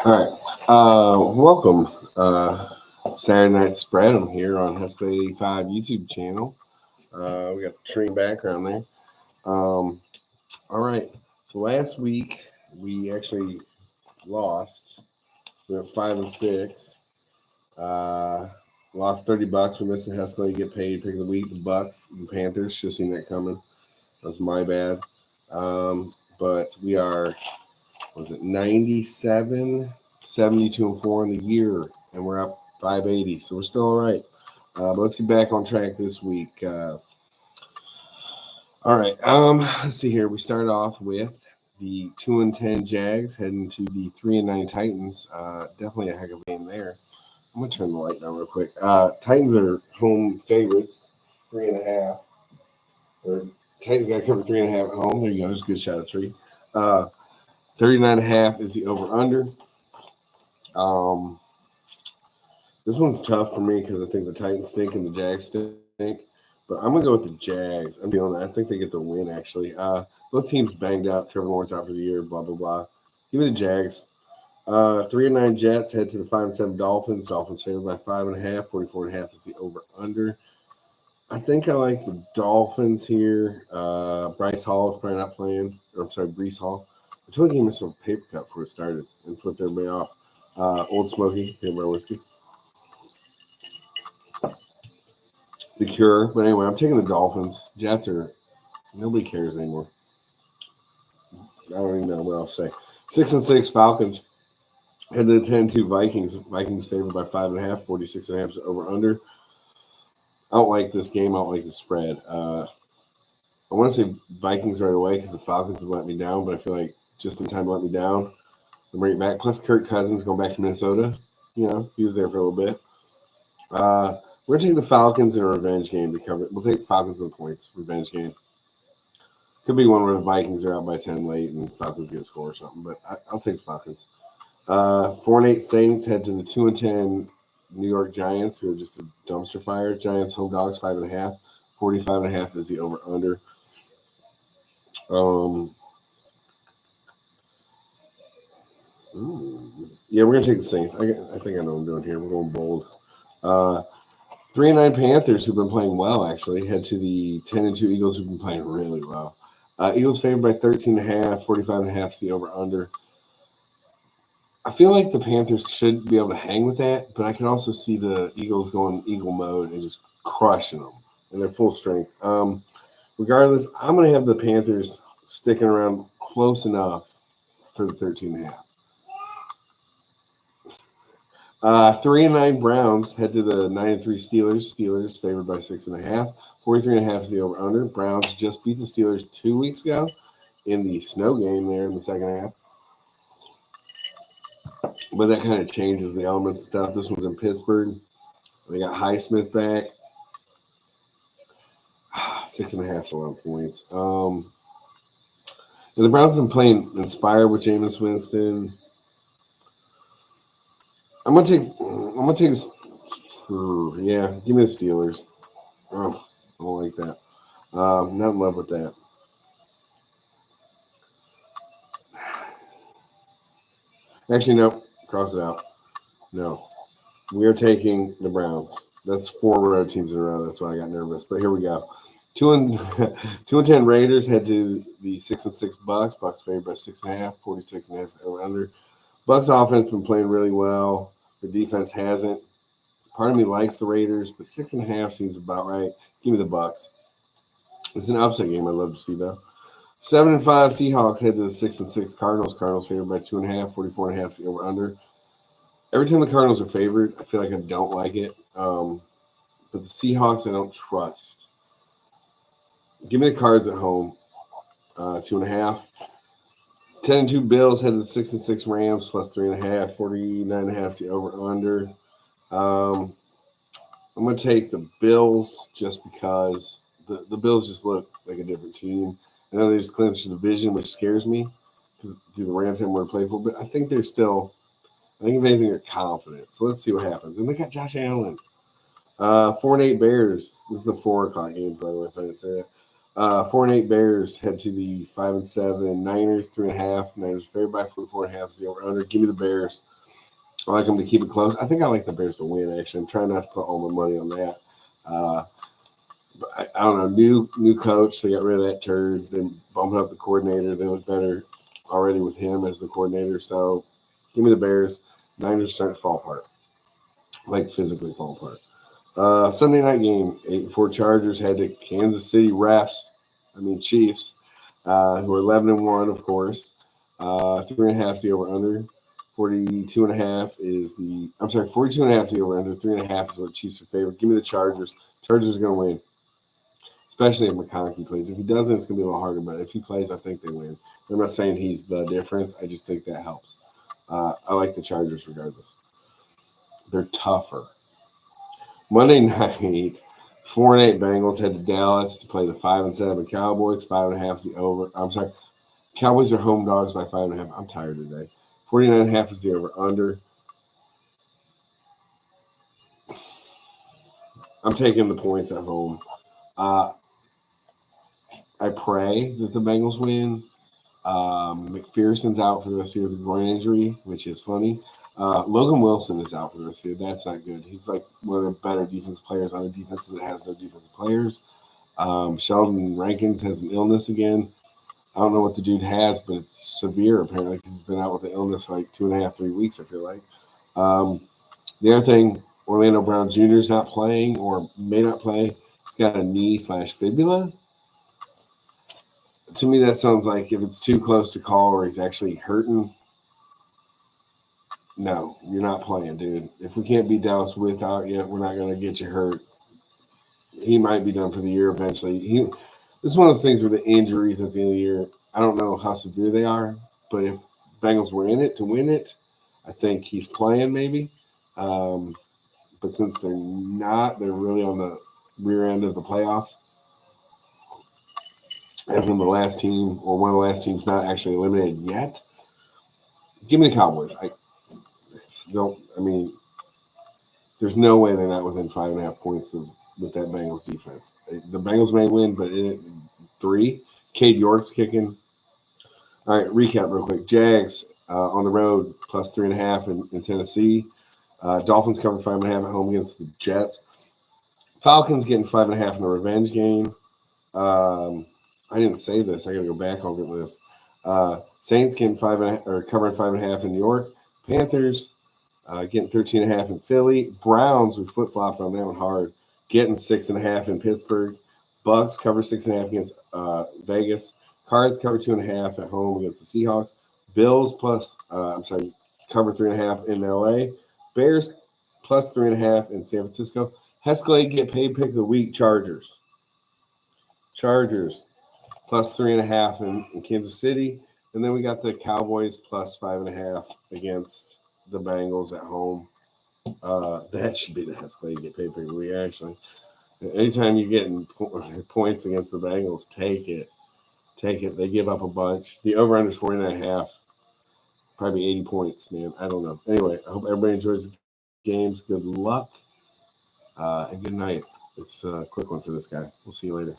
All right. Welcome. Saturday Night Spread. I'm here on Husky 85 YouTube channel. We got the tree background there. All right. So last week we actually lost. We went 5-6. Uh, Lost $30. We missed the Husky. You get paid. Pick of the week. The Bucks and Panthers. Should have seen that coming. That's my bad. But we are. Was it 97, 72 and 4 in the year, and we're up 580, so we're still all right. But let's get back on track this week. All right, let's see here. We started off with the 2-10 Jags heading to the 3-9 Titans. Definitely a heck of a game there. I'm gonna turn the light down real quick. Titans are home favorites, 3.5. Or Titans got to cover 3.5 at home. There you go. There's a good shot of tree. 39.5 is the over under. This one's tough for me because I think the Titans stink and the Jags stink. But I'm gonna go with the Jags. I'm feeling that. I think they get the win actually. Both teams banged up. Trevor Lawrence out for the year. Blah blah blah. Give me the Jags. 3-9 Jets head to the 5-7 Dolphins. Dolphins favored by 5.5. 44.5 is the over under. I think I like the Dolphins here. Bryce Hall is probably not playing. Or, I'm sorry, Brees Hall. I told you he missed a paper cut before it started and flipped everybody off. Old Smoky, Hammer Whiskey. The Cure. But anyway, I'm taking the Dolphins. Jets are, nobody cares anymore. I don't even know what else to say. 6-6 Falcons. Head to the 10-2 Vikings. Vikings favored by 5.5. 46.5 is over under. I don't like this game. I don't like the spread. I want to say Vikings right away because the Falcons have let me down, but I feel like just in time to let me down. I'm bringing it back. Plus, Kirk Cousins going back to Minnesota. You know, he was there for a little bit. We're going to take the Falcons in a revenge game to cover it. We'll take Falcons in points. Revenge game. Could be one where the Vikings are out by 10 late and Falcons get a score or something, but I'll take the Falcons. 4-8 Saints head to the 2-10 New York Giants, who are just a dumpster fire. Giants home dogs 5.5. 45.5 is the over under. Yeah, we're gonna take the Saints. I think I know what I'm doing here. We're going bold. 3-9 Panthers, who've been playing well, actually, head to the 10-2 Eagles, who've been playing really well. Eagles favored by 13.5. 45.5 is the over under. I feel like the Panthers should be able to hang with that, but I can also see the Eagles going Eagle mode and just crushing them, and they're full strength. Regardless, I'm going to have the Panthers sticking around close enough for the 13.5. 3-9 Browns head to the 9-3 Steelers. Steelers favored by 6.5. 43.5 is the over under. Browns just beat the Steelers 2 weeks ago in the snow game there in the second half. But that kind of changes the elements and stuff. This one's in Pittsburgh. They got Highsmith back. 6.5 is a lot of points. The Browns have been playing inspired with Jameis Winston. I'm gonna take this. Yeah, give me the Steelers. Oh, I don't like that. Not in love with that. Actually, no. Cross it out. No. We are taking the Browns. That's 4 road teams in a row. That's why I got nervous. But here we go. 2-10 Raiders head to the 6-6 Bucks. Bucks favored by 6.5. 46.5 over under. Bucks offense been playing really well. The defense hasn't. Part of me likes the Raiders, but 6.5 seems about right. Give me the Bucks. It's an upset game. I'd love to see though. 7-5 Seahawks head to the 6-6 Cardinals. Cardinals favored by 2.5. 44.5 is the over under. Every time the Cardinals are favored, I feel like I don't like it. But the Seahawks, I don't trust. Give me the Cards at home. 2.5. 10-2 Bills head to the 6-6 Rams plus 3.5. 49.5 is the over under. I'm going to take the Bills just because the Bills just look like a different team. I know they just clinched the division, which scares me because the Rams have more to play for. But I think they're still, I think if anything, they're confident. So let's see what happens. And they got Josh Allen. 4-8 Bears. This is the 4 o'clock game, by the way, if I didn't say that. 4-8 Bears head to the 5-7 Niners, 3.5. Niners favored by 44.5 is the over under. Give me the Bears. I like them to keep it close. I think I like the Bears to win, actually. I'm trying not to put all my money on that. But I don't know. New coach. They got rid of that turd. Then bumping up the coordinator. They look better already with him as the coordinator. So give me the Bears. Niners starting to fall apart, like physically fall apart. Sunday night game, 8-4 Chargers head to Kansas City Chiefs, who are 11-1, of course. 3.5 is the over under. 42.5 is the. I'm sorry, 42.5 is the over under. 3.5 is what Chiefs are favored. Give me the Chargers. Chargers are going to win, especially if McConkey plays. If he doesn't, it's going to be a little harder. But if he plays, I think they win. I'm not saying he's the difference. I just think that helps. I like the Chargers regardless. They're tougher. Monday night, 4-8 Bengals head to Dallas to play the 5-7 Cowboys. 5.5 is the over. I'm sorry, Cowboys are home dogs by 5.5. I'm tired today. 49.5 is the over under. I'm taking the points at home. I pray that the Bengals win. McPherson's out for the rest of the year with a groin injury, which is funny. Logan Wilson is out for the rest of the year. That's not good. He's like one of the better defense players on a defense that has no defensive players. Sheldon Rankins has an illness again. I don't know what the dude has, but it's severe apparently because he's been out with the illness for like 2.5, 3 weeks, I feel like. The other thing, Orlando Brown Jr. is not playing or may not play. He's got a knee/fibula. To me, that sounds like if it's too close to call or he's actually hurting, no, you're not playing, dude. If we can't beat Dallas without you, we're not going to get you hurt. He might be done for the year eventually. This is one of those things where the injuries at the end of the year, I don't know how severe they are, but if Bengals were in it to win it, I think he's playing maybe. But since they're not, they're really on the rear end of the playoffs. As in the last team or one of the last teams not actually eliminated yet. Give me the Cowboys. There's no way they're not within 5.5 points with that Bengals defense. The Bengals may win, but 3. Cade York's kicking. All right, recap real quick. Jags on the road plus 3.5 in Tennessee. Dolphins cover 5.5 at home against the Jets. Falcons getting 5.5 in the revenge game. I didn't say this. I got to go back over this. Saints getting 5.5 or covering 5.5 in New York. Panthers getting 13.5 in Philly. Browns, we flip flopped on that one hard. Getting 6.5 in Pittsburgh. Bucks cover 6.5 against Vegas. Cards cover 2.5 at home against the Seahawks. Bills cover 3.5 in LA. Bears plus 3.5 in San Francisco. Hescalade get paid pick of the week. Chargers plus 3.5 in Kansas City. And then we got the Cowboys plus 5.5 against the Bengals at home. That should be the Hescalade get paid pick of the week, actually. Anytime you're getting points against the Bengals, take it. They give up a bunch. The over-under is 40.5. Probably 80 points, man. I don't know. Anyway, I hope everybody enjoys the games. Good luck and good night. It's a quick one for this guy. We'll see you later.